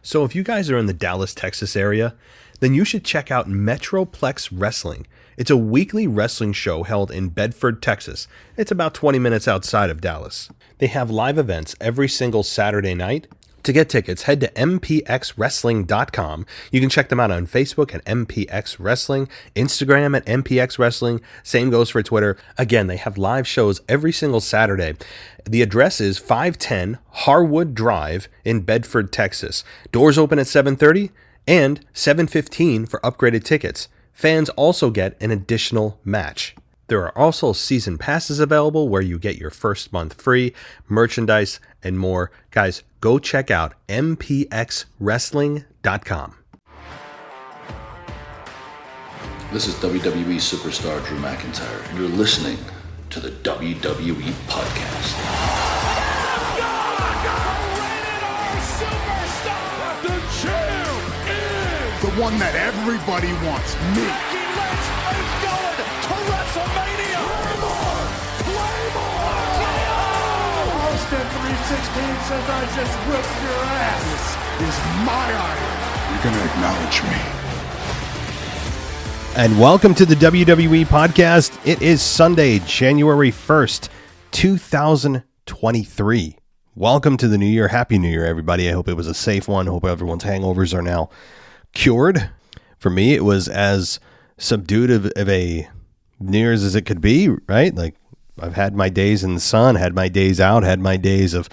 So if you guys are in the Dallas, Texas area, then you should check out Metroplex Wrestling. It's a weekly wrestling show held in Bedford, Texas. It's about 20 minutes outside of Dallas. They have live events every single Saturday night. To get tickets, head to mpxwrestling.com. You can check them out on Facebook at MPX Wrestling, Instagram at MPX Wrestling. Same goes for Twitter. Again, they have live shows every single Saturday. The address is 510 Harwood Drive in Bedford, Texas. Doors open at 7:30 and 7:15 for upgraded tickets. Fans also get an additional match. There are also season passes available where you get your first month free, merchandise, and more. Guys, go check out mpxwrestling.com. This is WWE superstar Drew McIntyre, and you're listening to the WWE Podcast. The champ is the one that everybody wants, me. Austin 316 says I just whipped your ass. This is my honor. You're going to acknowledge me. And welcome to the WWE Podcast. It is Sunday, January 1st, 2023. Welcome to the new year. Happy New Year, everybody. I hope it was a safe one. I hope everyone's hangovers are now cured. For me, it was as subdued of a New Year's as it could be, right? Like, I've had my days in the sun, had my days out, had my days of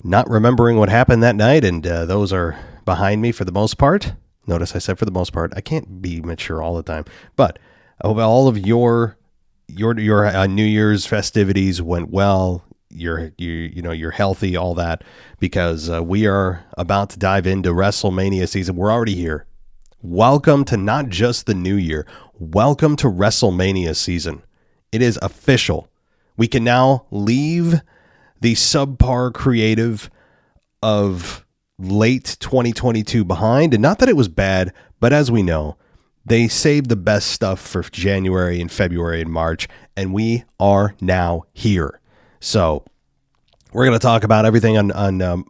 not remembering what happened that night, and those are behind me for the most part. Notice I said for the most part. I can't be mature all the time, but I hope all of your New Year's festivities went well. You're healthy, all that, because we are about to dive into WrestleMania season. We're already here. Welcome to not just the new year. Welcome to WrestleMania season. It is official. We can now leave the subpar creative of late 2022 behind. And not that it was bad, but as we know, they saved the best stuff for January and February and March, and we are now here. So we're going to talk about everything on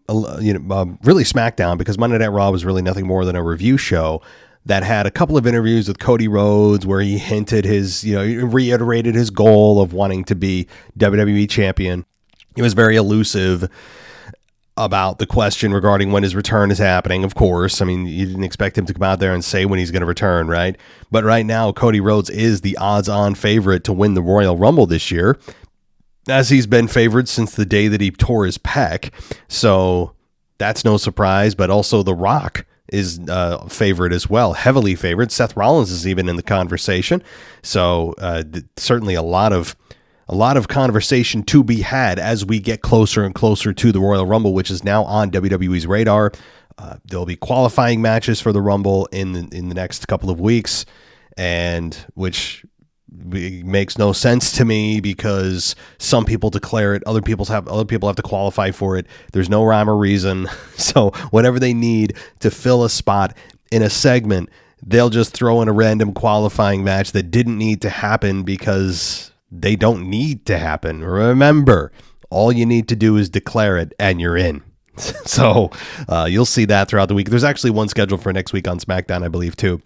really SmackDown, because Monday Night Raw was really nothing more than a review show that had a couple of interviews with Cody Rhodes where he hinted reiterated his goal of wanting to be WWE champion. He was very elusive about the question regarding when his return is happening. Of course, I mean, you didn't expect him to come out there and say when he's going to return, right? But right now, Cody Rhodes is the odds-on favorite to win the Royal Rumble this year, as he's been favored since the day that he tore his pec. So that's no surprise, but also The Rock is favored as well, heavily favored. Seth Rollins is even in the conversation. So certainly a lot of conversation to be had as we get closer and closer to the Royal Rumble, which is now on WWE's radar. There'll be qualifying matches for the Rumble in the next couple of weeks, and which makes no sense to me because some people declare it, other people have to qualify for it. There's no rhyme or reason. So whatever they need to fill a spot in a segment, they'll just throw in a random qualifying match that didn't need to happen because they don't need to happen. Remember, all you need to do is declare it and you're in. So you'll see that throughout the week. There's actually one scheduled for next week on SmackDown, I believe, too.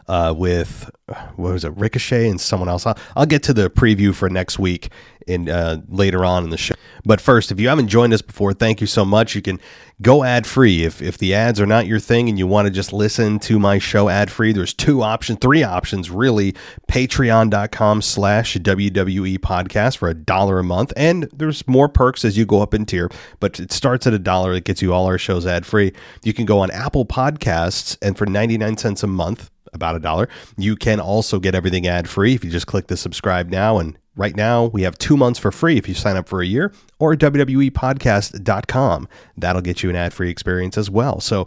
With Ricochet and someone else. I'll get to the preview for next week in later on in the show. But first, if you haven't joined us before, thank you so much. You can go ad free if the ads are not your thing and you want to just listen to my show ad free. There's three options really. Patreon.com/WWE podcast for $1 a month, and there's more perks as you go up in tier. But it starts at $1. It gets you all our shows ad free. You can go on Apple Podcasts, and for 99 cents a month, about $1, you can also get everything ad-free if you just click the subscribe now. And right now we have 2 months for free if you sign up for a year, or WWEpodcast.com. That'll get you an ad-free experience as well. So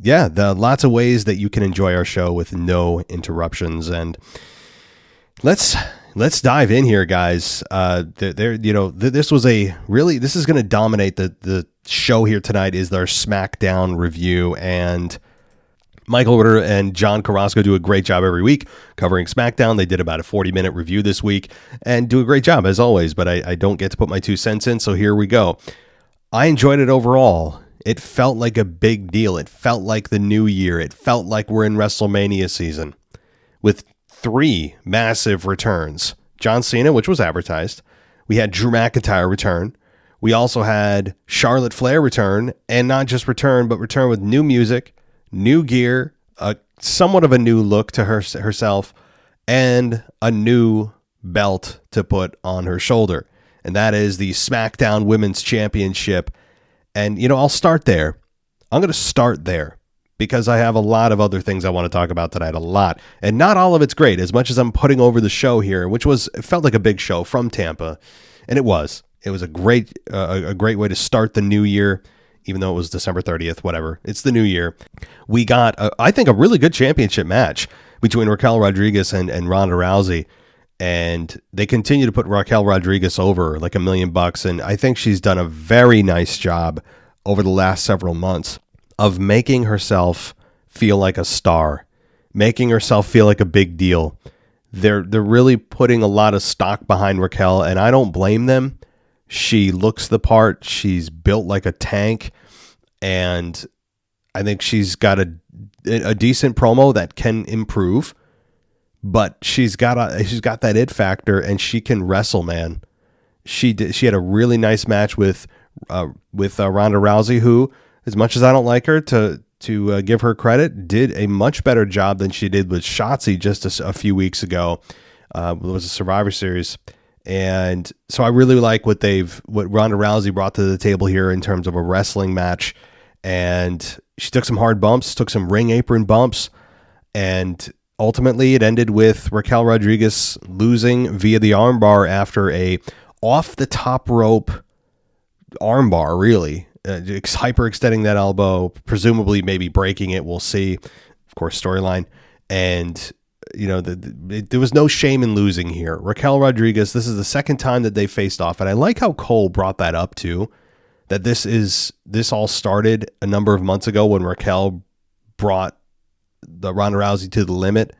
yeah, lots of ways that you can enjoy our show with no interruptions. And let's dive in here, guys. This is going to dominate the show here tonight is their SmackDown review, and Michael Ritter and John Carrasco do a great job every week covering SmackDown. They did about a 40-minute review this week and do a great job as always, but I don't get to put my 2 cents in, so here we go. I enjoyed it overall. It felt like a big deal. It felt like the new year. It felt like we're in WrestleMania season with 3 massive returns. John Cena, which was advertised. We had Drew McIntyre return. We also had Charlotte Flair return, and not just return, but return with new music, new gear, somewhat of a new look to herself, and a new belt to put on her shoulder. And that is the SmackDown Women's Championship. And, I'll start there. I'm going to start there because I have a lot of other things I want to talk about tonight, a lot. And not all of it's great, as much as I'm putting over the show here, it felt like a big show from Tampa. And it was. It was a great way to start the new year, even though it was December 30th, whatever. It's the new year. We got, I think, a really good championship match between Raquel Rodriguez and Ronda Rousey. And they continue to put Raquel Rodriguez over like $1 million. And I think she's done a very nice job over the last several months of making herself feel like a star, making herself feel like a big deal. They're really putting a lot of stock behind Raquel, and I don't blame them. She looks the part. She's built like a tank, and I think she's got a decent promo that can improve. But she's got that it factor, and she can wrestle, man. She had a really nice match with Ronda Rousey, who, as much as I don't like her, to give her credit, did a much better job than she did with Shotzi just a few weeks ago. It was a Survivor Series, and so I really like what Ronda Rousey brought to the table here in terms of a wrestling match. And she took some hard bumps, took some ring apron bumps, and ultimately, it ended with Raquel Rodriguez losing via the armbar after a off-the-top rope armbar, really. Hyperextending that elbow, presumably maybe breaking it. We'll see. Of course, storyline. And, there was no shame in losing here. Raquel Rodriguez, this is the second time that they faced off. And I like how Cole brought that up, too, that this all started a number of months ago when Raquel brought the Ronda Rousey to the limit.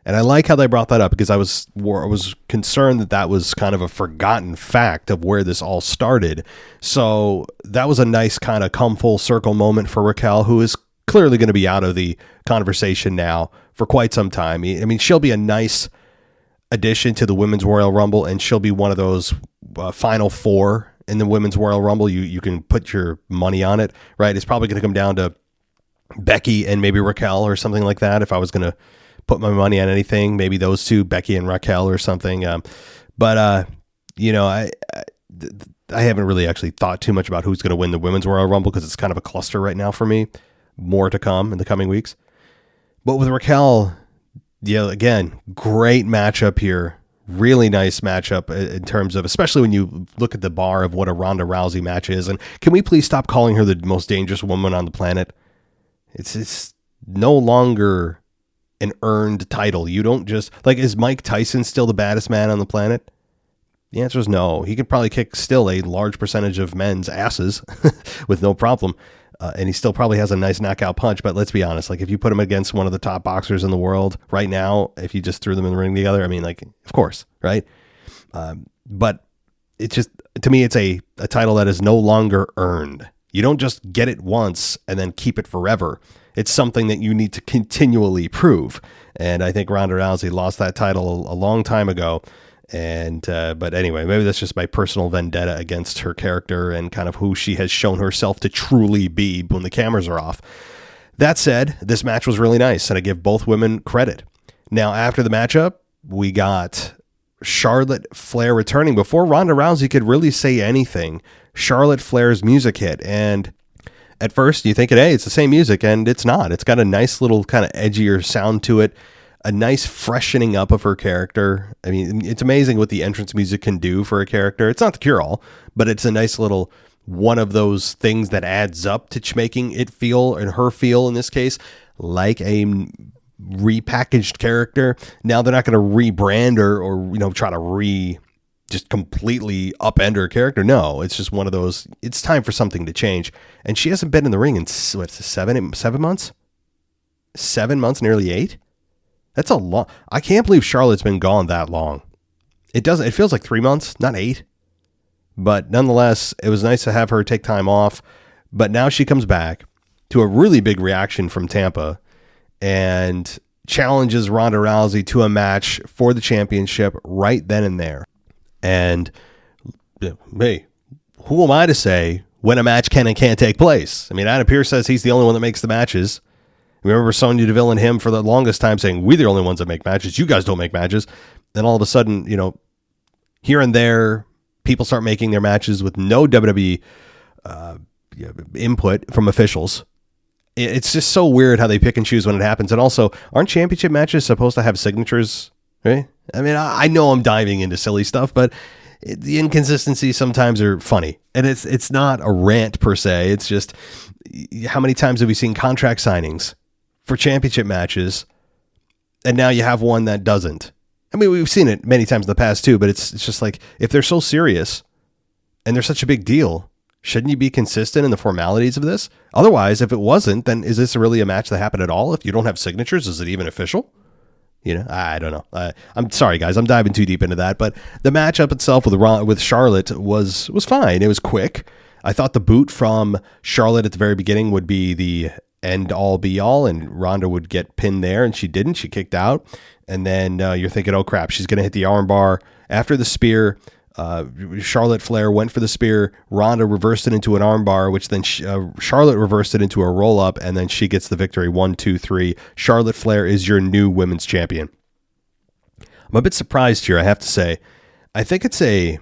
And I like how they brought that up because I was concerned that was kind of a forgotten fact of where this all started. So that was a nice kind of come full circle moment for Raquel, who is clearly going to be out of the conversation now for quite some time. I mean, she'll be a nice addition to the Women's Royal Rumble, and she'll be one of those final 4 in the Women's Royal Rumble. You can put your money on it, right? It's probably going to come down to Becky and maybe Raquel or something like that. If I was going to put my money on anything, maybe those two, Becky and Raquel or something. I haven't really actually thought too much about who's going to win the Women's Royal Rumble because it's kind of a cluster right now for me. More to come in the coming weeks. But with Raquel, again, great matchup here. Really nice matchup in terms of, especially when you look at the bar of what a Ronda Rousey match is. And can we please stop calling her the most dangerous woman on the planet? It's no longer an earned title. You don't just, is Mike Tyson still the baddest man on the planet? The answer is no. He could probably kick still a large percentage of men's asses with no problem. And he still probably has a nice knockout punch. But let's be honest, if you put him against one of the top boxers in the world right now, if you just threw them in the ring together, I mean, of course, right? But it's just, to me, it's a title that is no longer earned. You don't just get it once and then keep it forever. It's something that you need to continually prove. And I think Ronda Rousey lost that title a long time ago. And but anyway, maybe that's just my personal vendetta against her character and kind of who she has shown herself to truly be when the cameras are off. That said, this match was really nice, and I give both women credit. Now, after the matchup, we got Charlotte Flair returning. Before Ronda Rousey could really say anything, Charlotte Flair's music hit, and at first you think, hey, it's the same music, and it's not. It's got a nice little kind of edgier sound to it, a nice freshening up of her character. I mean, it's amazing what the entrance music can do for a character. It's not the cure-all, but it's a nice little one of those things that adds up to making it feel, and her feel in this case, like a repackaged character. Now they're not going to rebrand her or try to just completely upend her character. No, it's just one of those, it's time for something to change. And she hasn't been in the ring in 7 months? 7 months, nearly 8? That's a long. I can't believe Charlotte's been gone that long. It feels like 3 months, not 8. But nonetheless, it was nice to have her take time off, But now she comes back to a really big reaction from Tampa and challenges Ronda Rousey to a match for the championship right then and there. And hey, who am I to say when a match can and can't take place? I mean, Adam Pearce says he's the only one that makes the matches. Remember Sonya Deville and him for the longest time saying, we're the only ones that make matches. You guys don't make matches. Then all of a sudden, here and there, people start making their matches with no WWE input from officials. It's just so weird how they pick and choose when it happens. And also, aren't championship matches supposed to have signatures? Right? I mean, I know I'm diving into silly stuff, but the inconsistencies sometimes are funny. And it's not a rant per se. It's just, how many times have we seen contract signings for championship matches, and now you have one that doesn't? I mean, we've seen it many times in the past too, but it's just like, if they're so serious and they're such a big deal, shouldn't you be consistent in the formalities of this? Otherwise, if it wasn't, then is this really a match that happened at all? If you don't have signatures, is it even official? I don't know. I'm sorry, guys. I'm diving too deep into that. But the matchup itself with Charlotte was fine. It was quick. I thought the boot from Charlotte at the very beginning would be the end all be all, and Ronda would get pinned there, and she didn't. She kicked out. And then you're thinking, oh, crap, she's going to hit the armbar. After the spear, Charlotte Flair went for the spear. Ronda reversed it into an armbar, which then Charlotte reversed it into a roll up, and then she gets the victory. 1, 2, 3. Charlotte Flair is your new women's champion. I'm a bit surprised here, I have to say. I think it's a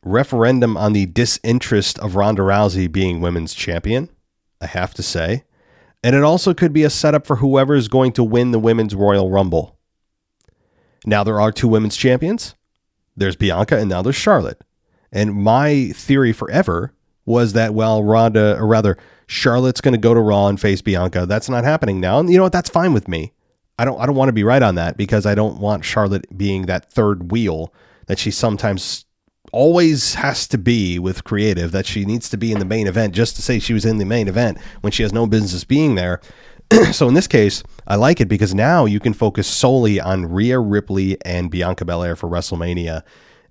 referendum on the disinterest of Ronda Rousey being women's champion, I have to say. And it also could be a setup for whoever is going to win the Women's Royal Rumble. Now there are 2 women's champions. There's Bianca and now there's Charlotte. And my theory forever was that, Charlotte's going to go to Raw and face Bianca. That's not happening now. And you know what? That's fine with me. I don't want to be right on that, because I don't want Charlotte being that third wheel that she sometimes always has to be with creative, that she needs to be in the main event just to say she was in the main event when she has no business being there. So in this case, I like it because now you can focus solely on Rhea Ripley and Bianca Belair for WrestleMania.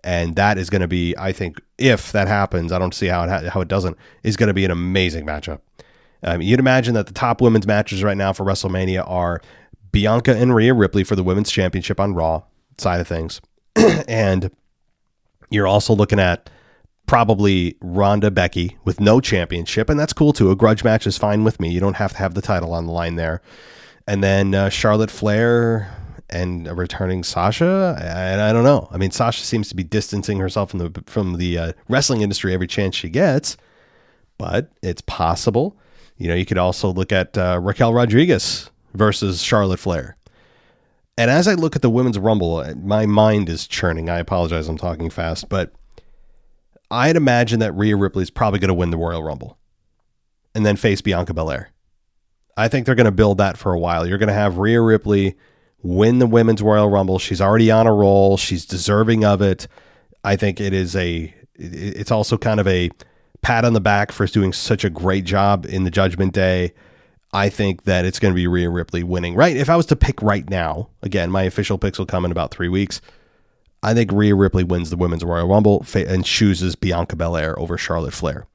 And that is going to be, I think, if that happens, I don't see how it doesn't, is going to be an amazing matchup. You'd imagine that the top women's matches right now for WrestleMania are Bianca and Rhea Ripley for the women's championship on Raw side of things. And you're also looking at probably Ronda Becky with no championship, and that's cool too. A grudge match is fine with me. You don't have to have the title on the line there. And then Charlotte Flair and a returning Sasha. I don't know. I mean, Sasha seems to be distancing herself from the wrestling industry every chance she gets, but it's possible. You could also look at Raquel Rodriguez versus Charlotte Flair. And as I look at the Women's Rumble, my mind is churning. I apologize, I'm talking fast, but I'd imagine that Rhea Ripley is probably going to win the Royal Rumble and then face Bianca Belair. I think they're going to build that for a while. You're going to have Rhea Ripley win the Women's Royal Rumble. She's already on a roll. She's deserving of it. I think it's also kind of a pat on the back for doing such a great job in the Judgment Day. I think that it's going to be Rhea Ripley winning. Right? If I was to pick right now, again, my official picks will come in about 3 weeks. I think Rhea Ripley wins the Women's Royal Rumble and chooses Bianca Belair over Charlotte Flair.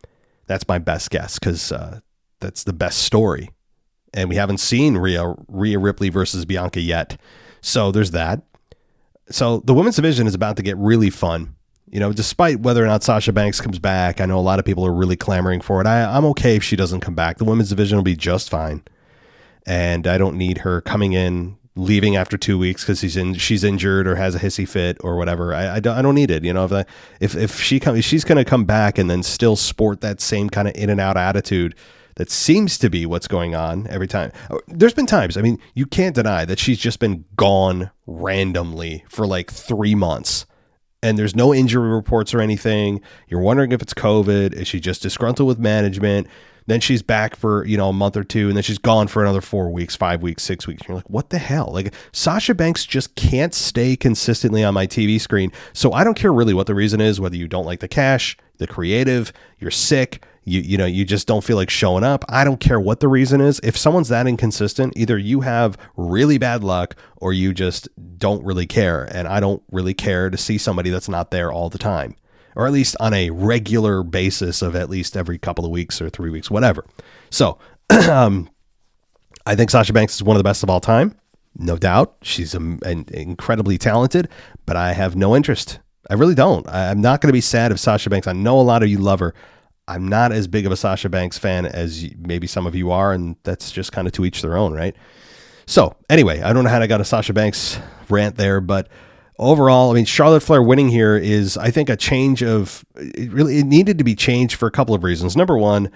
That's my best guess, because that's the best story. And we haven't seen Rhea Ripley versus Bianca yet. So there's that. So the women's division is about to get really fun. Despite whether or not Sasha Banks comes back, I know a lot of people are really clamoring for it. I'm okay if she doesn't come back. The women's division will be just fine. And I don't need her coming in, leaving after 2 weeks because she's injured or has a hissy fit or whatever. I don't need it. If she's going to come back and then still sport that same kind of in and out attitude that seems to be what's going on every time. There's been times, I mean, you can't deny that she's just been gone randomly for like 3 months. And there's no injury reports or anything. You're wondering if it's COVID. Is she just disgruntled with management? Then she's back for, a month or two, and then she's gone for another 4 weeks, 5 weeks, 6 weeks. You're like, what the hell? Like, Sasha Banks just can't stay consistently on my TV screen. So I don't care really what the reason is, whether you don't like the cash, the creative, you're sick, you just don't feel like showing up. I don't care what the reason is. If someone's that inconsistent, either you have really bad luck or you just don't really care. And I don't really care to see somebody that's not there all the time. or at least on a regular basis of at least every couple of weeks or 3 weeks, whatever. So I think Sasha Banks is one of the best of all time. No doubt. She's incredibly talented, but I have no interest. I really don't. I'm not going to be sad if Sasha Banks, I know a lot of you love her. I'm not as big of a Sasha Banks fan as maybe some of you are, and that's just kind of to each their own, right? So anyway, I don't know how I got a Sasha Banks rant there, but overall, I mean, Charlotte Flair winning here is, I think, a change of, it needed to be changed for a couple of reasons. Number one,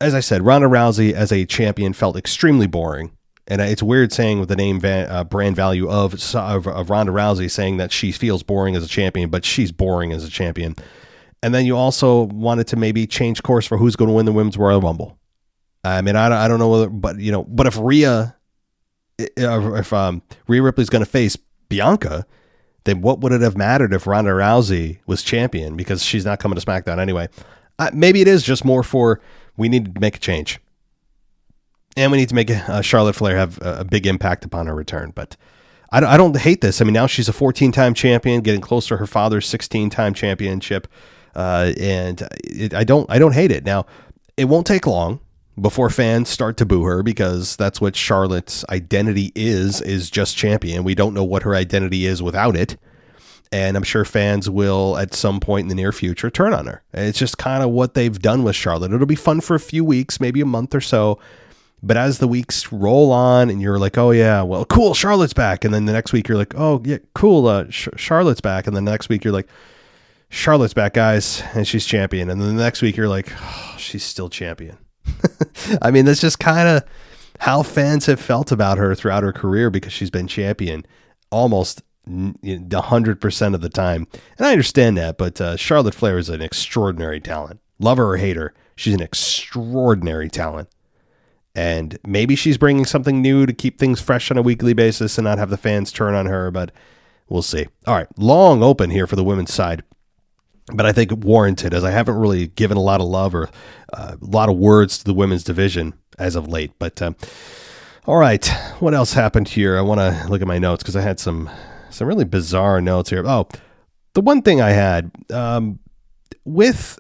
as I said, Ronda Rousey as a champion felt extremely boring. And it's weird saying with the name brand value of Ronda Rousey, saying that she feels boring as a champion, but she's boring as a champion. And then you also wanted to maybe change course for who's going to win the Women's Royal Rumble. I mean, I don't know whether, but if Rhea Ripley's going to face Bianca, then what would it have mattered if Ronda Rousey was champion, because she's not coming to SmackDown anyway? Maybe it is just more for, we need to make a change. And we need to make Charlotte Flair have a big impact upon her return. But I don't hate this. I mean, now she's a 14-time champion, getting close to her father's 16-time championship. I don't hate it. Now, it won't take long before fans start to boo her, because that's what Charlotte's identity is just champion. We don't know what her identity is without it. And I'm sure fans will, at some point in the near future, turn on her. And it's just kind of what they've done with Charlotte. It'll be fun for a few weeks, maybe a month or so. But as the weeks roll on and you're like, oh yeah, well, cool, Charlotte's back. And then the next week you're like, oh yeah, cool, Charlotte's back. And then the next week you're like, Charlotte's back, guys, and she's champion. And then the next week you're like, oh, she's still champion. I mean, that's just kind of how fans have felt about her throughout her career, because she's been champion almost 100% of the time. And I understand that, but Charlotte Flair is an extraordinary talent. Love her or hate her, she's an extraordinary talent. And maybe she's bringing something new to keep things fresh on a weekly basis and not have the fans turn on her, but we'll see. All right, long open here for the women's side, but I think warranted, as I haven't really given a lot of love or a lot of words to the women's division as of late. But all right, what else happened here? I want to look at my notes because I had some really bizarre notes here. Oh, the one thing I had with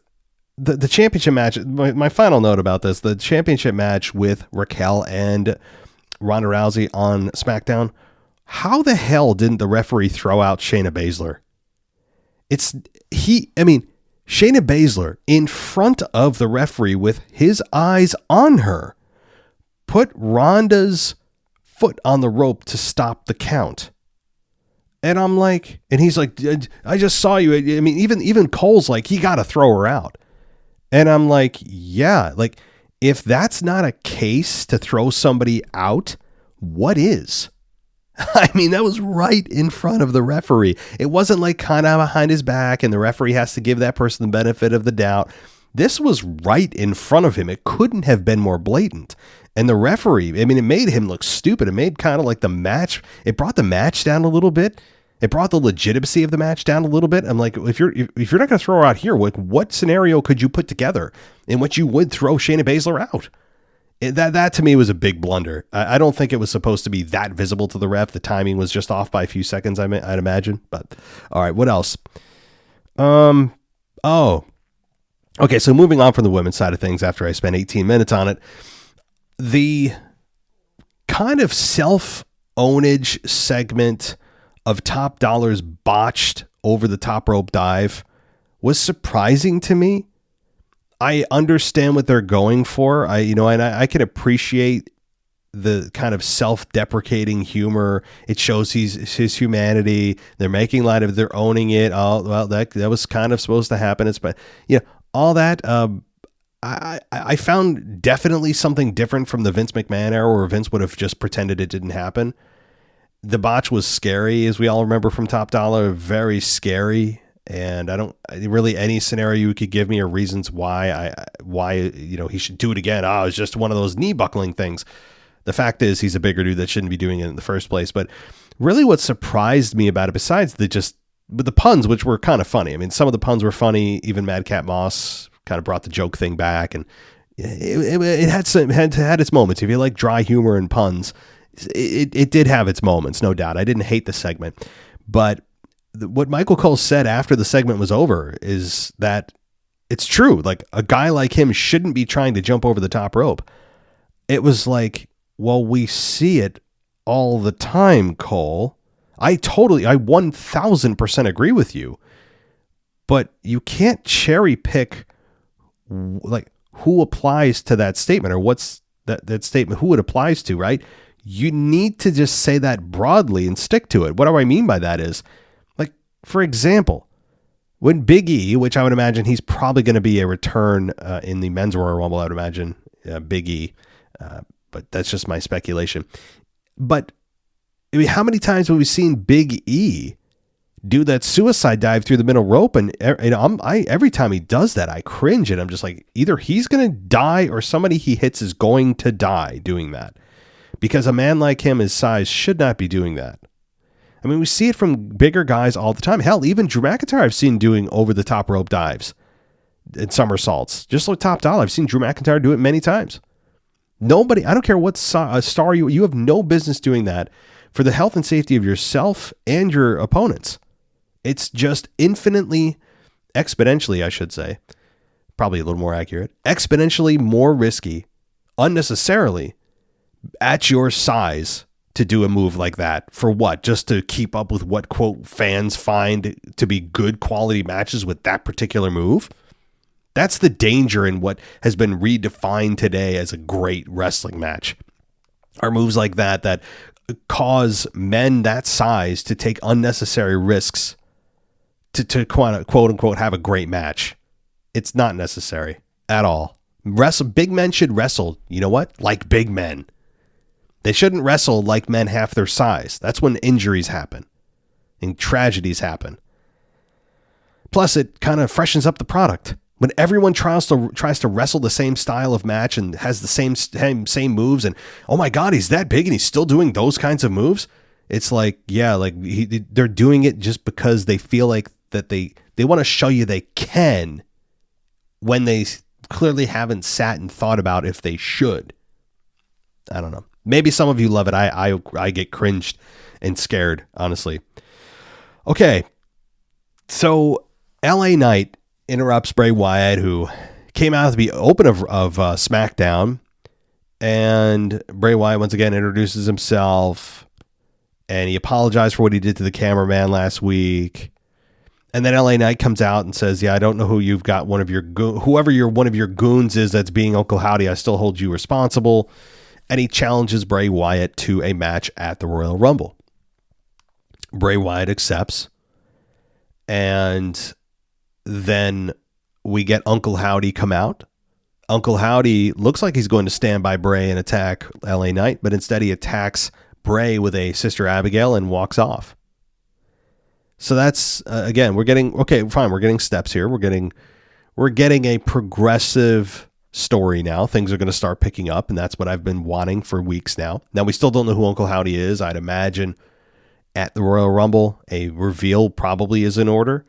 the championship match, my final note about this, the championship match with Raquel and Ronda Rousey on SmackDown, how the hell didn't the referee throw out Shayna Baszler? Shayna Baszler in front of the referee with his eyes on her put Ronda's foot on the rope to stop the count. And I'm like, and he's like, I just saw you. I mean, even Cole's like, he got to throw her out. And I'm like, yeah, like if that's not a case to throw somebody out, what is? I mean, that was right in front of the referee. It wasn't like kind of behind his back and the referee has to give that person the benefit of the doubt. This was right in front of him. It couldn't have been more blatant. And the referee, I mean, it made him look stupid. It made kind of like the match, it brought the match down a little bit. It brought the legitimacy of the match down a little bit. I'm like, if you're not going to throw her out here, what scenario could you put together in which you would throw Shayna Baszler out? That to me was a big blunder. I don't think it was supposed to be that visible to the ref. The timing was just off by a few seconds, I'd imagine. But all right, what else? Okay, so moving on from the women's side of things after I spent 18 minutes on it, the kind of self-ownage segment of Top Dollar's botched over the top rope dive was surprising to me. I understand what they're going for. I can appreciate the kind of self-deprecating humor. It shows his humanity. They're making light of it. They're owning it. Oh, well, that was kind of supposed to happen. All that. I found definitely something different from the Vince McMahon era where Vince would have just pretended it didn't happen. The botch was scary, as we all remember from Top Dollar, very scary. And I don't really any scenario you could give me or reasons why he should do it again. It's just one of those knee buckling things. The fact is he's a bigger dude that shouldn't be doing it in the first place. But really what surprised me about it, besides the puns, which were kind of funny. I mean, some of the puns were funny. Even Madcap Moss kind of brought the joke thing back, and it had its moments. If you like dry humor and puns, it did have its moments, no doubt. I didn't hate the segment, but what Michael Cole said after the segment was over is that it's true. Like, a guy like him shouldn't be trying to jump over the top rope. It was like, well, we see it all the time, Cole. I 1000% agree with you. But you can't cherry pick like who applies to that statement, or what's that statement, who it applies to, right? You need to just say that broadly and stick to it. What do I mean by that is, like, for example, when Big E, which I would imagine he's probably going to be a return in the Men's Royal Rumble, I would imagine Big E, but that's just my speculation. But I mean, how many times have we seen Big E do that suicide dive through the middle rope? And every time he does that, I cringe, and I'm just like, either he's going to die or somebody he hits is going to die doing that, because a man like him, his size, should not be doing that. I mean, we see it from bigger guys all the time. Hell, even Drew McIntyre I've seen doing over the top rope dives and somersaults. Just like Top Dollar, I've seen Drew McIntyre do it many times. Nobody, I don't care what star you have no business doing that for the health and safety of yourself and your opponents. It's just infinitely, exponentially, I should say, probably a little more accurate, exponentially more risky, unnecessarily, at your size, to do a move like that. For what? Just to keep up with what, quote, fans find to be good quality matches with that particular move? That's the danger in what has been redefined today as a great wrestling match. Are moves like that cause men that size to take unnecessary risks to quote unquote have a great match. It's not necessary at all. Big men should wrestle, you know what? Like big men. They shouldn't wrestle like men half their size. That's when injuries happen and tragedies happen. Plus, it kind of freshens up the product. When everyone tries to wrestle the same style of match and has the same moves, and oh my God, he's that big and he's still doing those kinds of moves. It's like, yeah, like they're doing it just because they feel like that they want to show you they can, when they clearly haven't sat and thought about if they should. I don't know. Maybe some of you love it. I get cringed and scared, honestly. Okay, so LA Knight interrupts Bray Wyatt, who came out to be open of SmackDown, and Bray Wyatt once again introduces himself, and he apologized for what he did to the cameraman last week. And then LA Knight comes out and says, yeah, I don't know who you've got, whoever one of your goons is that's being Uncle Howdy, I still hold you responsible. And he challenges Bray Wyatt to a match at the Royal Rumble. Bray Wyatt accepts, and then we get Uncle Howdy come out. Uncle Howdy looks like he's going to stand by Bray and attack LA Knight, but instead he attacks Bray with a Sister Abigail and walks off. So that's, again, we're getting steps here. We're getting a progressive story now. Things are going to start picking up, and that's what I've been wanting for weeks now. Now, we still don't know who Uncle Howdy is. I'd imagine at the Royal Rumble, a reveal probably is in order.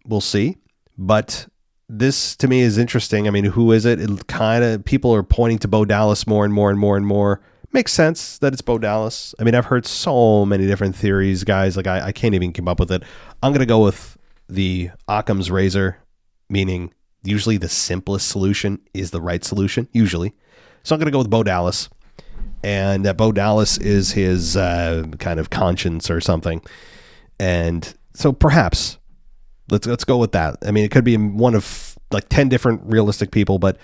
We'll see. But this, to me, is interesting. I mean, who is it? It kind of, people are pointing to Bo Dallas more and more and more and more. Makes sense that it's Bo Dallas. I mean, I've heard so many different theories, guys. Like, I can't even come up with it. I'm going to go with the Occam's razor, meaning usually the simplest solution is the right solution, usually. So I'm going to go with Bo Dallas. And that Bo Dallas is his kind of conscience or something. And so perhaps let's go with that. I mean, it could be one of like 10 different realistic people, but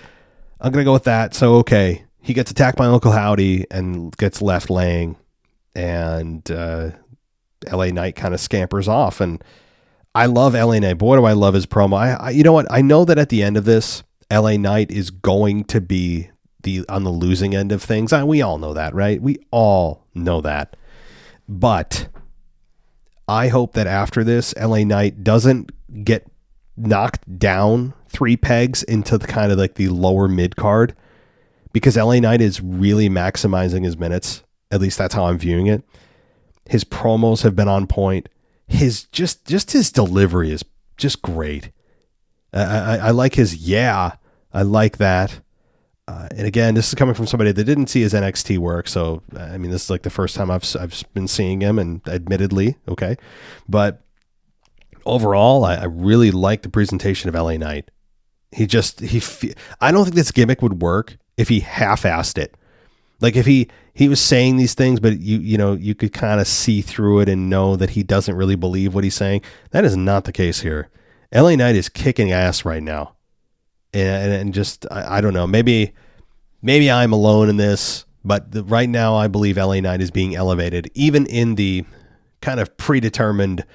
I'm going to go with that. So, okay, he gets attacked by Uncle Howdy and gets left laying, and LA Knight kind of scampers off. And I love LA Knight. Boy, do I love his promo. I you know what? I know that at the end of this, LA Knight is going to be on the losing end of things. We all know that, right? We all know that. But I hope that after this, LA Knight doesn't get knocked down 3 pegs into the kind of like the lower mid card, because LA Knight is really maximizing his minutes. At least that's how I'm viewing it. His promos have been on point. His just his delivery is just great. I like his, yeah, I like that. And again, this is coming from somebody that didn't see his NXT work. So, I mean, this is like the first time I've been seeing him, and admittedly, okay. But overall, I really like the presentation of LA Knight. I don't think this gimmick would work if he half-assed it. Like if he was saying these things, but you could kind of see through it and know that he doesn't really believe what he's saying. That is not the case here. LA Knight is kicking ass right now. And just, I don't know, maybe I'm alone in this, but right now I believe LA Knight is being elevated, even in the kind of predetermined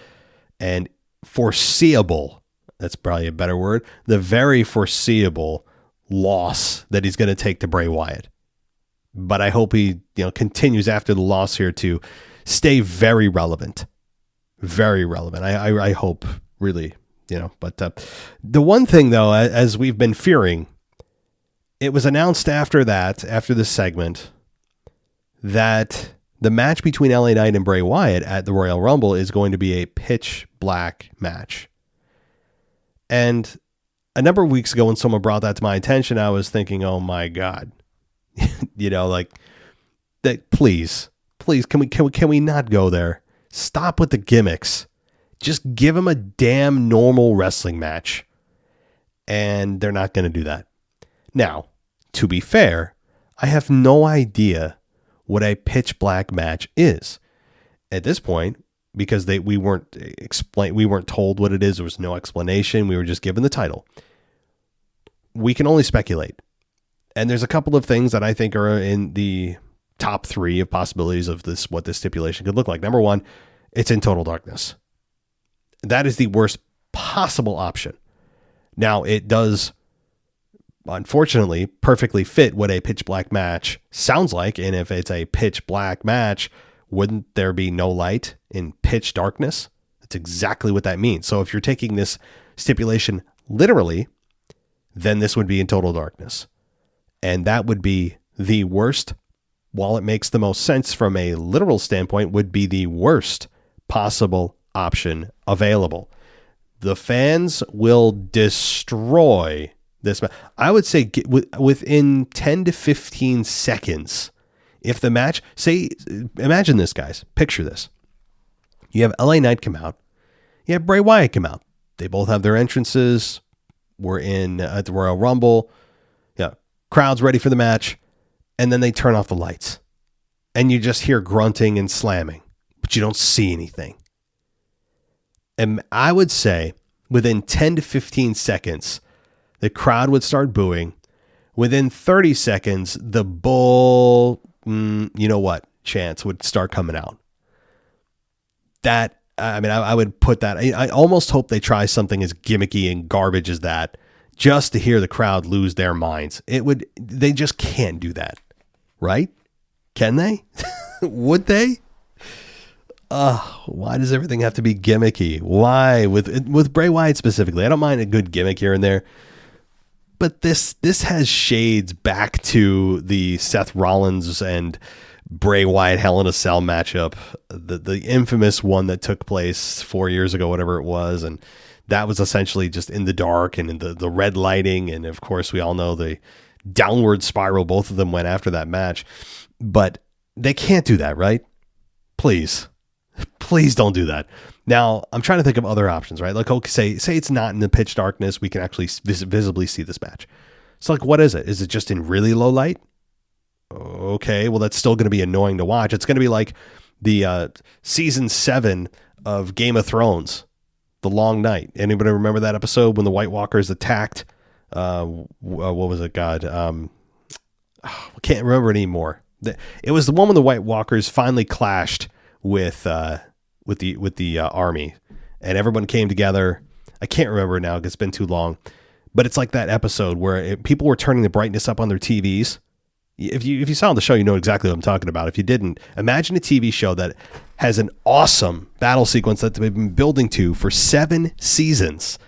and foreseeable, that's probably a better word, the very foreseeable loss that he's going to take to Bray Wyatt. But I hope he continues after the loss here to stay very relevant. Very relevant. I hope, really. But the one thing, though, as we've been fearing, it was announced after this segment, that the match between LA Knight and Bray Wyatt at the Royal Rumble is going to be a pitch black match. And a number of weeks ago when someone brought that to my attention, I was thinking, oh my God, like that. Please, can we not go there? Stop with the gimmicks. Just give him a damn normal wrestling match. And they're not going to do that. Now, to be fair, I have no idea what a pitch black match is at this point, because we weren't told what it is. There was no explanation. We were just given the title. We can only speculate. And there's a couple of things that I think are in the top 3 of possibilities of what this stipulation could look like. Number 1, it's in total darkness. That is the worst possible option. Now, it does, unfortunately, perfectly fit what a pitch black match sounds like. And if it's a pitch black match, wouldn't there be no light in pitch darkness? That's exactly what that means. So if you're taking this stipulation literally, then this would be in total darkness. And that would be the worst, while it makes the most sense from a literal standpoint, would be the worst possible option available. The fans will destroy this. I would say within 10 to 15 seconds, if the match, imagine this, guys, picture this. You have LA Knight come out. You have Bray Wyatt come out. They both have their entrances. We're at the Royal Rumble. Yeah, crowd's ready for the match. And then they turn off the lights. And you just hear grunting and slamming, but you don't see anything. And I would say within 10 to 15 seconds, the crowd would start booing. Within 30 seconds, the bull, chants would start coming out. I would put that. I almost hope they try something as gimmicky and garbage as that, just to hear the crowd lose their minds. They just can't do that, right? Can they? Would they? Why does everything have to be gimmicky? Why with Bray Wyatt specifically? I don't mind a good gimmick here and there, but this has shades back to the Seth Rollins and Bray Wyatt Hell in a Cell matchup, the infamous one that took place 4 years ago, whatever it was, and that was essentially just in the dark and in the red lighting, and of course we all know the downward spiral both of them went after that match. But they can't do that, right? Please don't do that. Now, I'm trying to think of other options, right? Like, okay, say it's not in the pitch darkness. We can actually visibly see this match. So, like, what is it? Is it just in really low light? Okay, well, that's still going to be annoying to watch. It's going to be like the season 7 of Game of Thrones, The Long Night. Anybody remember that episode when the White Walkers attacked? What was it? God, I can't remember it anymore. It was the one when the White Walkers finally clashed with the army, and everyone came together. I can't remember now because it's been too long, but it's like that episode where people were turning the brightness up on their TVs. If you saw the show, you know exactly what I'm talking about. If you didn't, imagine a TV show that has an awesome battle sequence that they've been building to for 7 seasons,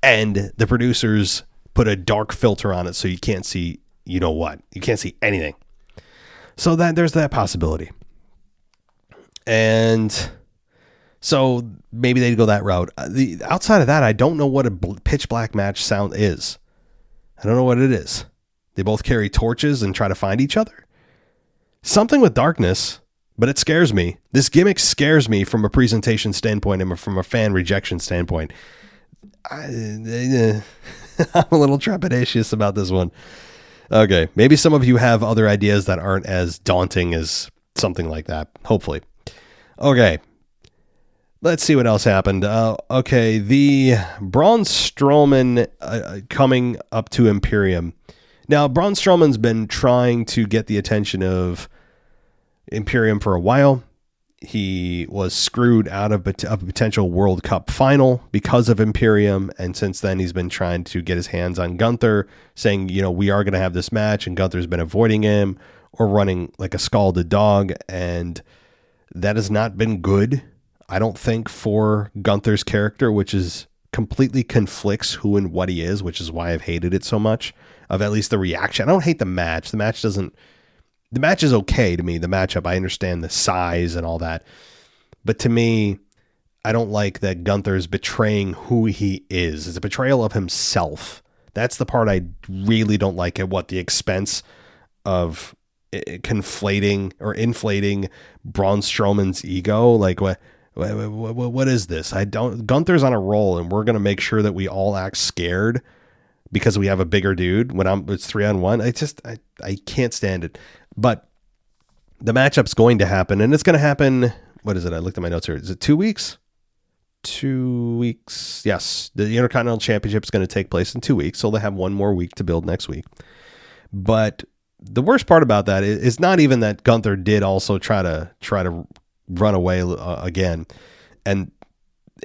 and the producers put a dark filter on it so you can't see, you can't see anything. So there's that possibility. And so maybe they'd go that route. Outside of that, I don't know what a pitch black match sound is. I don't know what it is. They both carry torches and try to find each other. Something with darkness, but it scares me. This gimmick scares me from a presentation standpoint and from a fan rejection standpoint. I'm a little trepidatious about this one. Okay, maybe some of you have other ideas that aren't as daunting as something like that, hopefully. Okay, let's see what else happened. Okay, the Braun Strowman coming up to Imperium. Now, Braun Strowman's been trying to get the attention of Imperium for a while. He was screwed out of a potential World Cup final because of Imperium, and since then he's been trying to get his hands on Gunther, saying, we are going to have this match, and Gunther's been avoiding him or running like a scalded dog, and that has not been good, I don't think, for Gunther's character, which is completely conflicts who and what he is, which is why I've hated it so much, of at least the reaction. I don't hate the match. The match is okay to me, the matchup. I understand the size and all that. But to me, I don't like that Gunther's betraying who he is. It's a betrayal of himself. That's the part I really don't like, at the expense of conflating or inflating Braun Strowman's ego. Like, what is this? Gunther's on a roll, and we're going to make sure that we all act scared because we have a bigger dude when it's 3-on-1. I can't stand it. But the matchup's going to happen, and it's going to happen. What is it? I looked at my notes here. Is it 2 weeks? 2 weeks. Yes. The Intercontinental Championship is going to take place in 2 weeks. So they'll have one more week to build next week. But the worst part about that is not even that Gunther did also try to run away again. And,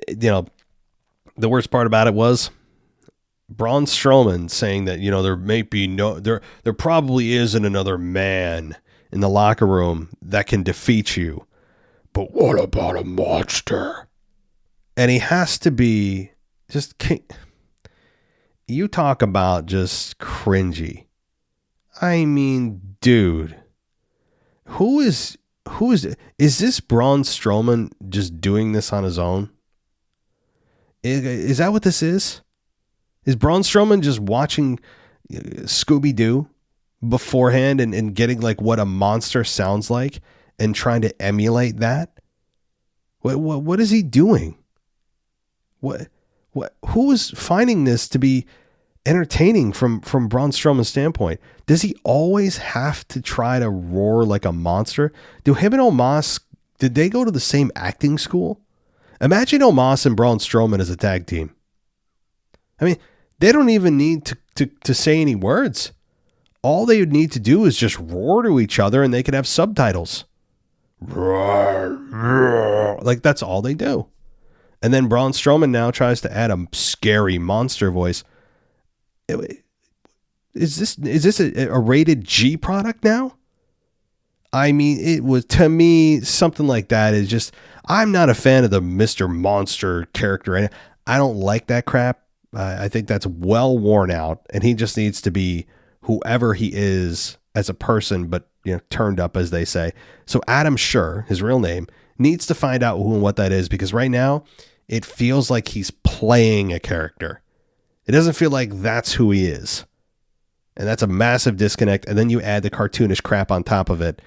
the worst part about it was Braun Strowman saying that, there probably isn't another man in the locker room that can defeat you. But what about a monster? And he has to be you talk about just cringy. I mean, dude, is this Braun Strowman just doing this on his own? Is that what this is? Is Braun Strowman just watching Scooby-Doo beforehand and getting like what a monster sounds like and trying to emulate that? What is he doing? Who is finding this to be entertaining from Braun Strowman's standpoint? Does he always have to try to roar like a monster? Do him and Omos, did they go to the same acting school? Imagine Omos and Braun Strowman as a tag team. I mean, they don't even need to say any words. All they would need to do is just roar to each other, and they could have subtitles. Like, that's all they do. And then Braun Strowman now tries to add a scary monster voice. Is this a rated G product now? I mean, it was, to me, something like that is just, I'm not a fan of the Mr. Monster character. I don't like that crap. I think that's well worn out, and he just needs to be whoever he is as a person, but turned up, as they say. So Adam Scherr, his real name, needs to find out who and what that is, because right now it feels like he's playing a character. It doesn't feel like that's who he is. And that's a massive disconnect. And then you add the cartoonish crap on top of it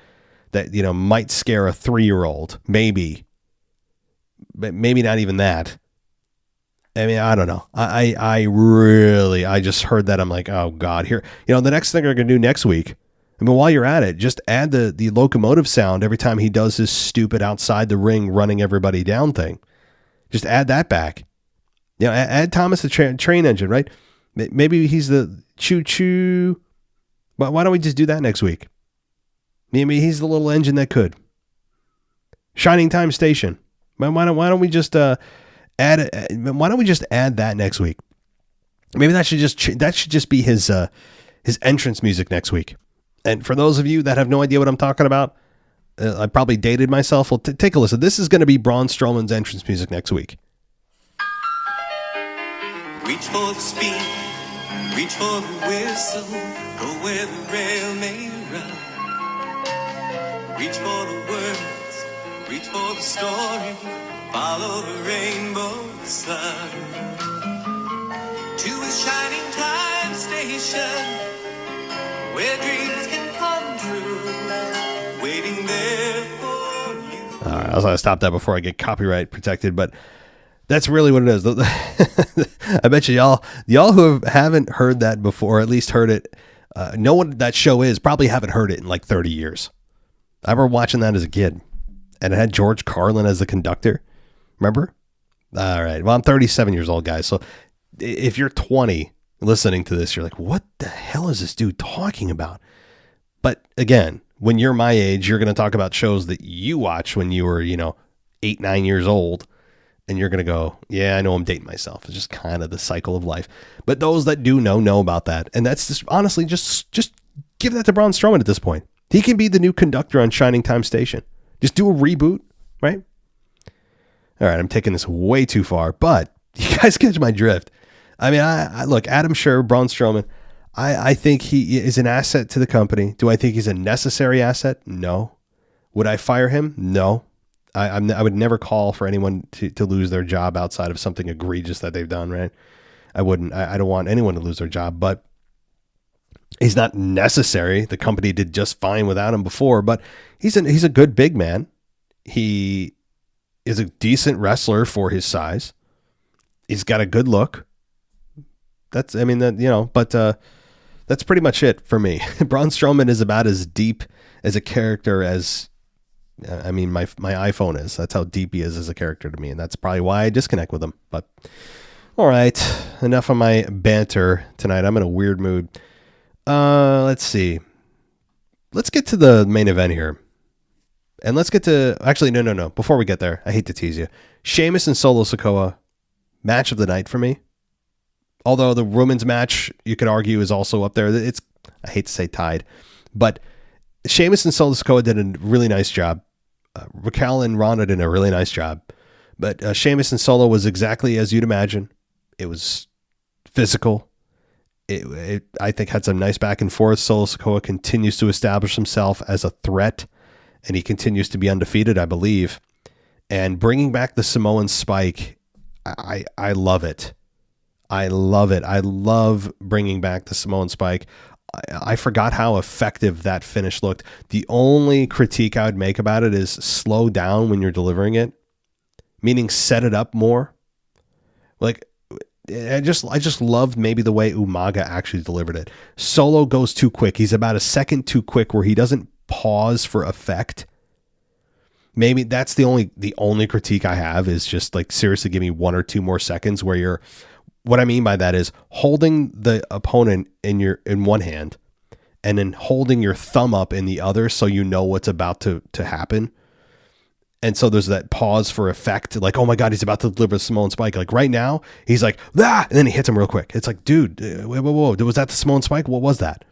that, might scare a 3-year-old, maybe, but maybe not even that. I mean, I don't know. I just heard that. I'm like, oh God, here, the next thing they're going to do next week. I mean, while you're at it, just add the locomotive sound every time he does his stupid outside the ring running everybody down thing. Just add that back. Add Thomas the train engine, right? Maybe he's the choo choo. But why don't we just do that next week? Maybe he's the little engine that could. Shining Time Station. Why don't we just add that next week? Maybe that should just be his entrance music next week. And for those of you that have no idea what I'm talking about, I probably dated myself. Well, take a listen. This is going to be Braun Strowman's entrance music next week. Reach for the speed, reach for the whistle, go where the rail may run. Reach for the words, reach for the story, follow the rainbow sun. To a shining time station, where dreams can come true, waiting there for was going to stop that before I get copyright protected, but that's really what it is. I bet y'all who haven't heard that before, or at least heard it, know what that show is, probably haven't heard it in like 30 years. I remember watching that as a kid, and it had George Carlin as the conductor. Remember? All right. Well, I'm 37 years old, guys. So if you're 20 listening to this, you're like, what the hell is this dude talking about? But again, when you're my age, you're going to talk about shows that you watched when you were, 8, 9 years old. And you're going to go, yeah, I know I'm dating myself. It's just kind of the cycle of life. But those that do know about that. And that's just, honestly, just give that to Braun Strowman at this point. He can be the new conductor on Shining Time Station. Just do a reboot, right? All right, I'm taking this way too far, but you guys catch my drift. I mean, I look, Adam Scherr, Braun Strowman, I think he is an asset to the company. Do I think he's a necessary asset? No. Would I fire him? No. I would never call for anyone to lose their job outside of something egregious that they've done, right? I wouldn't. I don't want anyone to lose their job, but he's not necessary. The company did just fine without him before, but he's a good big man. He is a decent wrestler for his size. He's got a good look. That's pretty much it for me. Braun Strowman is about as deep as a character as, my iPhone is. That's how deep he is as a character to me. And that's probably why I disconnect with him. But all right, enough of my banter tonight. I'm in a weird mood. Let's see. Let's get to the main event here. And let's get to, actually, no. Before we get there, I hate to tease you. Sheamus and Solo Sikoa, match of the night for me. Although the women's match, you could argue, is also up there. It's, I hate to say tied, but Sheamus and Solo Sikoa did a really nice job. Raquel and Ronda did a really nice job. But Sheamus and Solo was exactly as you'd imagine. It was physical. It I think had some nice back and forth. Solo Sikoa continues to establish himself as a threat, and he continues to be undefeated, I believe. And bringing back the Samoan Spike, I love it. I love it. I love bringing back the Samoan Spike. I forgot how effective that finish looked. The only critique I would make about it is slow down when you're delivering it, meaning set it up more. Like, I just loved maybe the way Umaga actually delivered it. Solo goes too quick. He's about a second too quick where he doesn't pause for effect. Maybe that's the only critique I have is just like, seriously, give me 1 or 2 more seconds where you're, what I mean by that is holding the opponent in one hand and then holding your thumb up in the other so you know what's about to happen. And so there's that pause for effect, like, oh my God, he's about to deliver a Samoan Spike. Like right now, he's like, ah, and then he hits him real quick. It's like, dude, whoa, was that the Samoan Spike? What was that?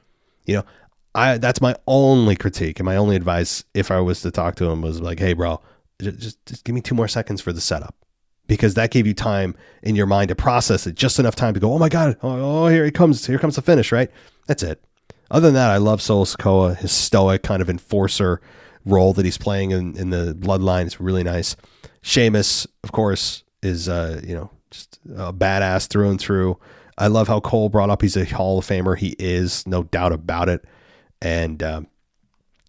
That's my only critique and my only advice if I was to talk to him was like, hey, bro, just give me 2 more seconds for the setup. Because that gave you time in your mind to process it, just enough time to go, oh my God, oh, here comes the finish, right? That's it. Other than that, I love Solo Sikoa, his stoic kind of enforcer role that he's playing in the bloodline. It's really nice. Sheamus, of course, is just a badass through and through. I love how Cole brought up he's a Hall of Famer. He is, no doubt about it. And the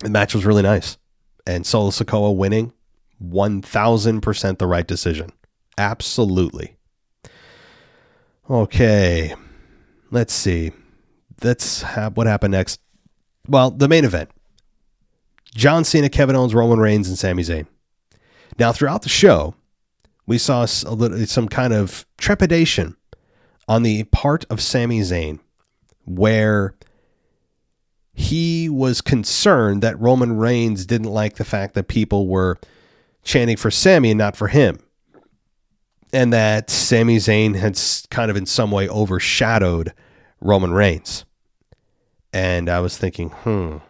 match was really nice. And Solo Sikoa winning, 1,000% the right decision. Absolutely. Okay. Let's see. What happened next. Well, the main event. John Cena, Kevin Owens, Roman Reigns, and Sami Zayn. Now, throughout the show, we saw some kind of trepidation on the part of Sami Zayn, where he was concerned that Roman Reigns didn't like the fact that people were chanting for Sami and not for him. And that Sami Zayn had kind of in some way overshadowed Roman Reigns. And I was thinking,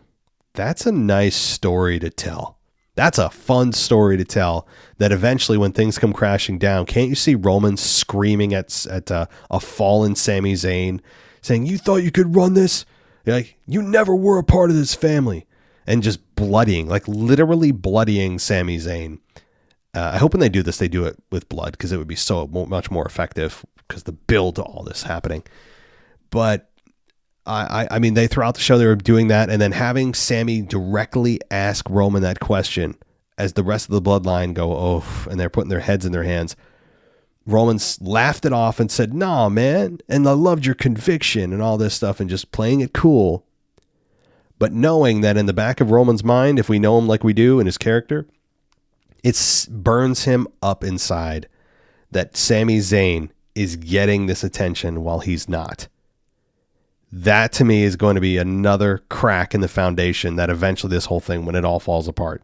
that's a nice story to tell. That's a fun story to tell, that eventually when things come crashing down, can't you see Roman screaming at a fallen Sami Zayn, saying, you thought you could run this? Like, you never were a part of this family. And just bloodying, like literally bloodying Sami Zayn. I hope when they do this, they do it with blood, because it would be so much more effective, because the build to all this happening. But I mean, they throughout the show, they were doing that. And then having Sami directly ask Roman that question as the rest of the bloodline go, oh, and they're putting their heads in their hands. Roman laughed it off and said, "Nah, man, and I loved your conviction," and all this stuff, and just playing it cool. But knowing that in the back of Roman's mind, if we know him like we do in his character, it burns him up inside that Sami Zayn is getting this attention while he's not. That to me is going to be another crack in the foundation that eventually this whole thing, when it all falls apart.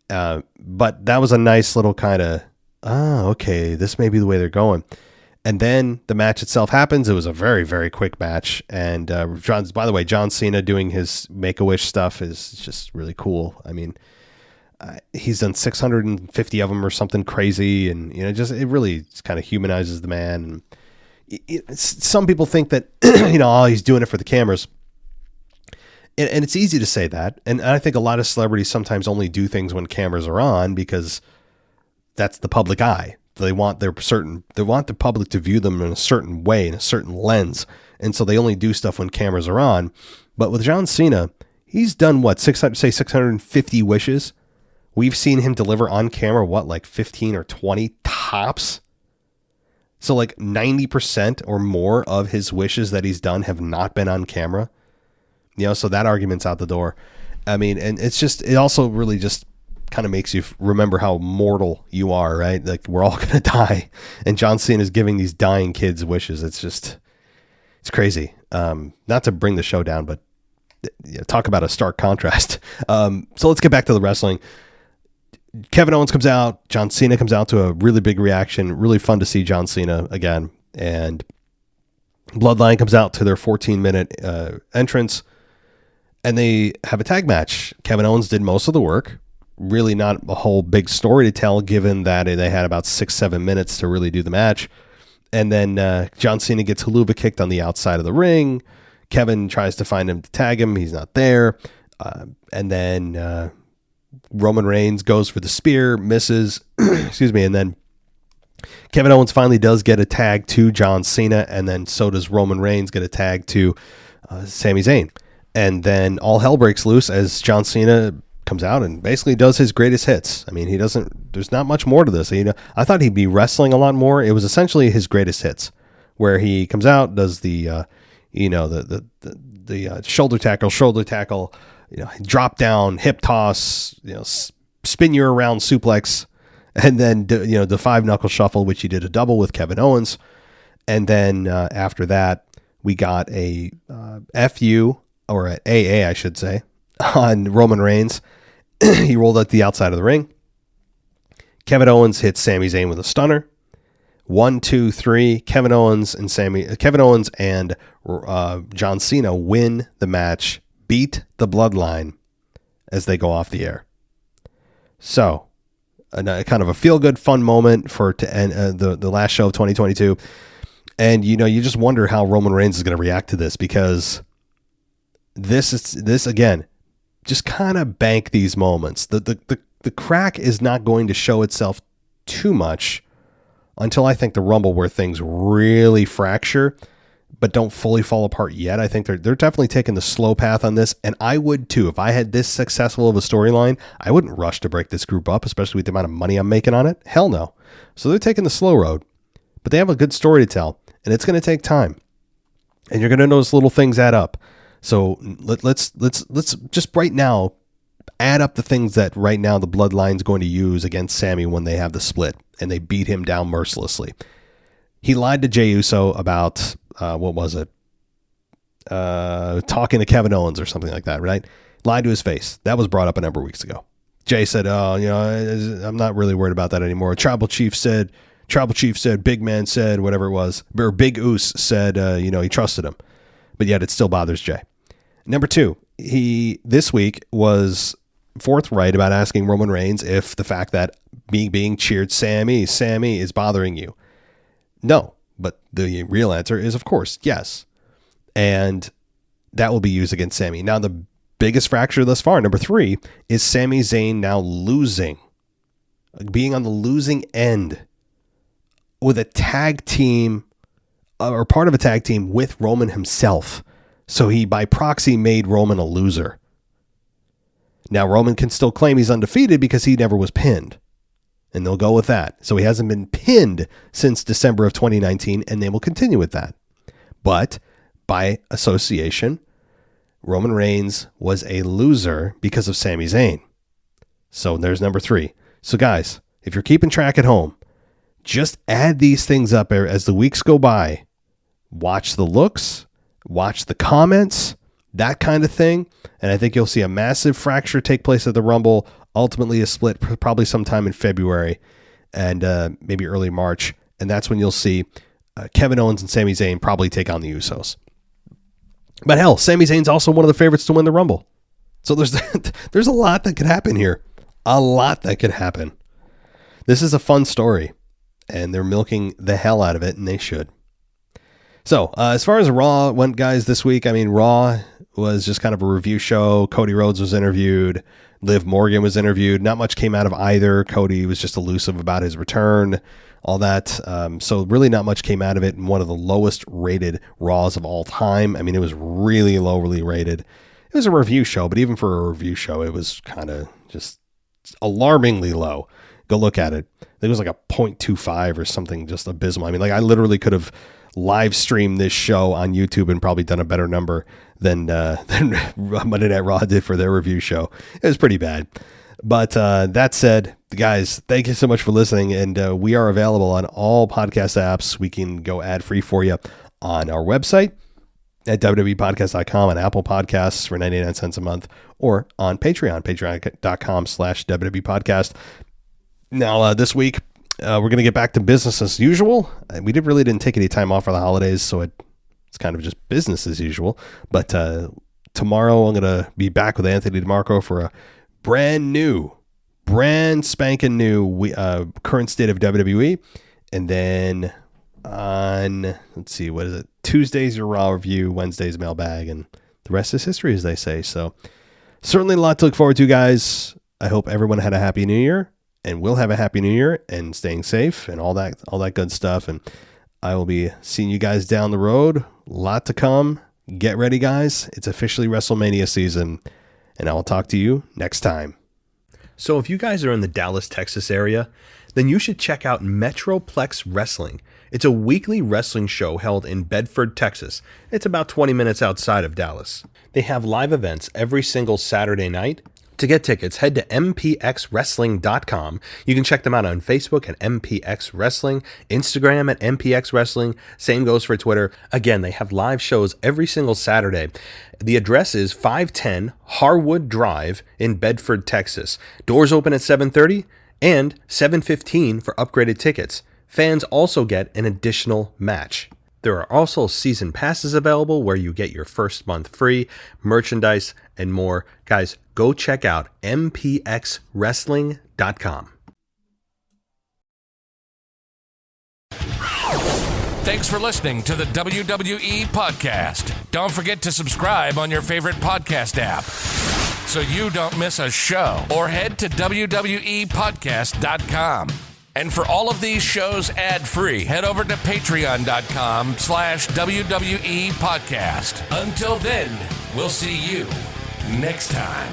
But that was a nice little kind of, okay, this may be the way they're going. And then the match itself happens. It was a very, very quick match. And by the way, John Cena doing his Make-A-Wish stuff is just really cool. I mean, he's done 650 of them or something crazy. And, it really kind of humanizes the man. And some people think that, he's doing it for the cameras. And it's easy to say that. And I think a lot of celebrities sometimes only do things when cameras are on because that's the public eye. They want the public to view them in a certain way, in a certain lens. And so they only do stuff when cameras are on. But with John Cena, he's done 650 wishes. We've seen him deliver on camera, like 15 or 20 tops. So like 90% or more of his wishes that he's done have not been on camera. So that argument's out the door. I mean, and it also really just kind of makes you remember how mortal you are, right? Like, we're all going to die. And John Cena is giving these dying kids wishes. It's crazy. Not to bring the show down, but talk about a stark contrast. So let's get back to the wrestling. Kevin Owens comes out. John Cena comes out to a really big reaction. Really fun to see John Cena again. And Bloodline comes out to their 14-minute entrance. And they have a tag match. Kevin Owens did most of the work. Really not a whole big story to tell, given that they had about 6-7 minutes to really do the match. And then John Cena gets haluva kicked on the outside of the ring. Kevin tries to find him to tag him. He's not there. And then Roman Reigns goes for the spear, misses. Excuse me. And then Kevin Owens finally does get a tag to John Cena. And then so does Roman Reigns get a tag to Sami Zayn. And then all hell breaks loose as John Cena comes out and basically does his greatest hits. I mean, there's not much more to this. I thought he'd be wrestling a lot more. It was essentially his greatest hits, where he comes out, does the shoulder tackle, drop down, hip toss, spin you around suplex, and then, the 5-knuckle shuffle, which he did a double with Kevin Owens. And then after that, we got a FU, or an AA, I should say, on Roman Reigns. He rolled at the outside of the ring. Kevin Owens hits Sami Zayn with a stunner. 1, 2, 3. Kevin Owens and John Cena win the match, beat the Bloodline as they go off the air. So, kind of a feel-good, fun moment to end the last show of 2022. And you just wonder how Roman Reigns is going to react to this, because this again, just kind of bank these moments. The crack is not going to show itself too much until I think the Rumble, where things really fracture but don't fully fall apart yet. I think they're definitely taking the slow path on this, and I would too. If I had this successful of a storyline, I wouldn't rush to break this group up, especially with the amount of money I'm making on it. Hell no. So they're taking the slow road, but they have a good story to tell, and it's going to take time, and you're going to notice little things add up. So let's just right now add up the things that right now the Bloodline's going to use against Sami when they have the split and they beat him down mercilessly. He lied to Jey Uso about what was it? Talking to Kevin Owens or something like that, right? Lied to his face. That was brought up a number of weeks ago. Jey said, I'm not really worried about that anymore. Tribal Chief said, Big Man said, whatever it was, or Big Oos said, he trusted him. But yet it still bothers Jey. Number 2, he this week was forthright about asking Roman Reigns if the fact that being cheered Sami is bothering you. No, but the real answer is, of course, yes. And that will be used against Sami. Now, the biggest fracture thus far, number 3, is Sami Zayn now losing, being on the losing end with a tag team, or part of a tag team with Roman himself. So he, by proxy, made Roman a loser. Now, Roman can still claim he's undefeated because he never was pinned. And they'll go with that. So he hasn't been pinned since December of 2019, and they will continue with that. But by association, Roman Reigns was a loser because of Sami Zayn. So there's number 3. So guys, if you're keeping track at home, just add these things up as the weeks go by. Watch the looks, watch the comments, that kind of thing. And I think you'll see a massive fracture take place at the Rumble, ultimately a split probably sometime in February and maybe early March. And that's when you'll see Kevin Owens and Sami Zayn probably take on the Usos. But hell, Sami Zayn's also one of the favorites to win the Rumble. So there's a lot that could happen here. A lot that could happen. This is a fun story, and they're milking the hell out of it, and they should. So, as far as Raw went, guys, this week, I mean, Raw was just kind of a review show. Cody Rhodes was interviewed. Liv Morgan was interviewed. Not much came out of either. Cody was just elusive about his return, all that. So really not much came out of it. And one of the lowest rated Raws of all time. I mean, it was really lowly rated. It was a review show, but even for a review show, it was kind of just alarmingly low. Go look at it. It was like a 0.25 or something, just abysmal. I mean, like I literally could have live streamed this show on YouTube and probably done a better number than Monday Night Raw did for their review show. It was pretty bad. But that said, guys, thank you so much for listening. And we are available on all podcast apps. We can go ad free for you on our website at www.podcast.com, on Apple Podcasts for 99 cents a month, or on Patreon, patreon.com/WWPodcast. Now, this week, we're going to get back to business as usual. We really didn't take any time off for the holidays, so it's kind of just business as usual. But tomorrow, I'm going to be back with Anthony DeMarco for a brand spanking new current state of WWE. And then on, let's see, what is it? Tuesday's your Raw review, Wednesday's mailbag, and the rest is history, as they say. So certainly a lot to look forward to, guys. I hope everyone had a happy new year, and will have a happy new year, and staying safe and all that good stuff. And I will be seeing you guys down the road. A lot to come. Get ready, guys. It's officially WrestleMania season, and I will talk to you next time. So if you guys are in the Dallas, Texas area, then you should check out Metroplex Wrestling. It's a weekly wrestling show held in Bedford, Texas. It's about 20 minutes outside of Dallas. They have live events every single Saturday night. To get tickets, head to mpxwrestling.com. You can check them out on Facebook at MPX Wrestling, Instagram at MPX Wrestling. Same goes for Twitter. Again, they have live shows every single Saturday. The address is 510 Harwood Drive in Bedford, Texas. Doors open at 7:30 and 7:15 for upgraded tickets. Fans also get an additional match. There are also season passes available where you get your first month free, merchandise, and more. Guys, go check out mpxwrestling.com. Thanks for listening to the WWE Podcast. Don't forget to subscribe on your favorite podcast app so you don't miss a show, or head to wwepodcast.com. And for all of these shows ad-free, head over to patreon.com/WWE Podcast. Until then, we'll see you next time.